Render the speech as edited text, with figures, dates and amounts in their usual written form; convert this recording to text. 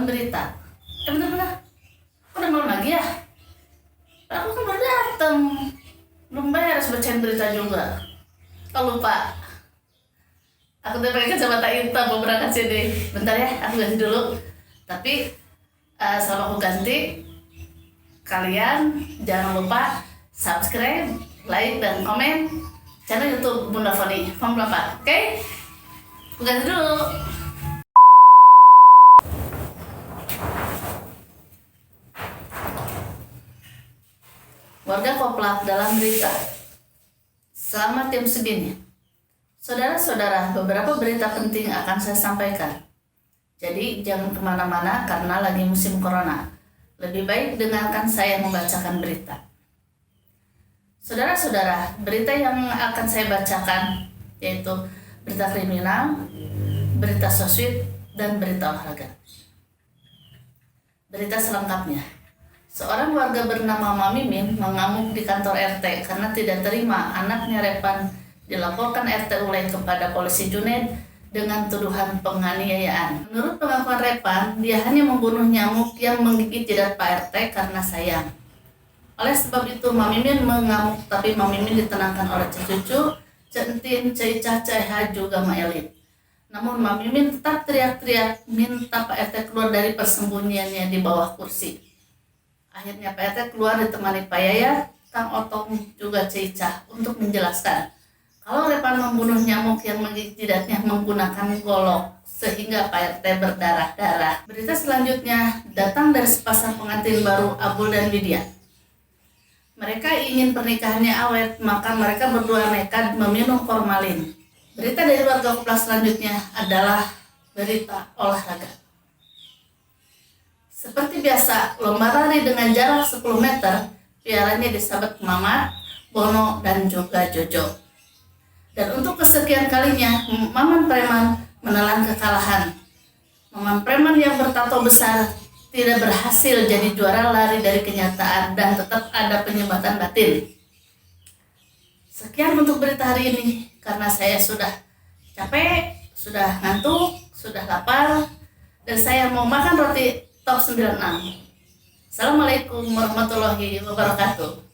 nonton berita. Bener-bener, udah malam lagi ya? Aku kan baru dateng, belum beres bacain berita juga. Oh lupa, aku udah pakai kacamata hitam mau berangkat sini. Bentar ya, aku ganti dulu. Tapi selama aku ganti, kalian jangan lupa subscribe, like, dan komen channel YouTube Bunda Foni Form 8. Oke? Aku ganti dulu. Warga Koplak dalam berita. Selamat jam segini. Saudara-saudara, beberapa berita penting akan saya sampaikan. Jadi jangan kemana-mana karena lagi musim corona. Lebih baik dengarkan saya membacakan berita. Saudara-saudara, berita yang akan saya bacakan yaitu berita kriminal, berita sosmed, dan berita olahraga. Berita selengkapnya. Seorang warga bernama Mami Mimin mengamuk di kantor RT karena tidak terima anaknya Repan dilaporkan RT Ulay kepada polisi Junaid dengan tuduhan penganiayaan. Menurut pengakuan Repan, dia hanya membunuh nyamuk yang menggigit jidat Pak RT karena sayang. Oleh sebab itu, Mami Mimin mengamuk, tapi Mami Mimin ditenangkan oleh cucu, Centin, Ceicah, Ceha, juga Maelit. Namun Mami Mimin tetap teriak-teriak minta Pak RT keluar dari persembunyiannya di bawah kursi. Akhirnya Pak RT keluar ditemani Pak Yaya, Kang Otong, juga Ceicah untuk menjelaskan kalau Repan membunuh nyamuk yang menggigit jidatnya menggunakan golok sehingga Pak RT berdarah-darah. Berita selanjutnya datang dari sepasang pengantin baru Abul dan Widya. Mereka ingin pernikahannya awet, maka mereka berdua nekat meminum formalin. Berita dari warga Koplak selanjutnya adalah berita olahraga. Seperti biasa, lomba lari dengan jarak 10 meter, pialanya disabet Mamat, Bono, dan juga Jojo. Dan untuk kesekian kalinya, Maman Preman menelan kekalahan. Maman Preman yang bertato besar tidak berhasil jadi juara lari dari kenyataan dan tetap ada penyumbatan batin. Sekian untuk berita hari ini, karena saya sudah capek, sudah ngantuk, sudah lapar, dan saya mau makan roti top 96. Assalamualaikum warahmatullahi wabarakatuh.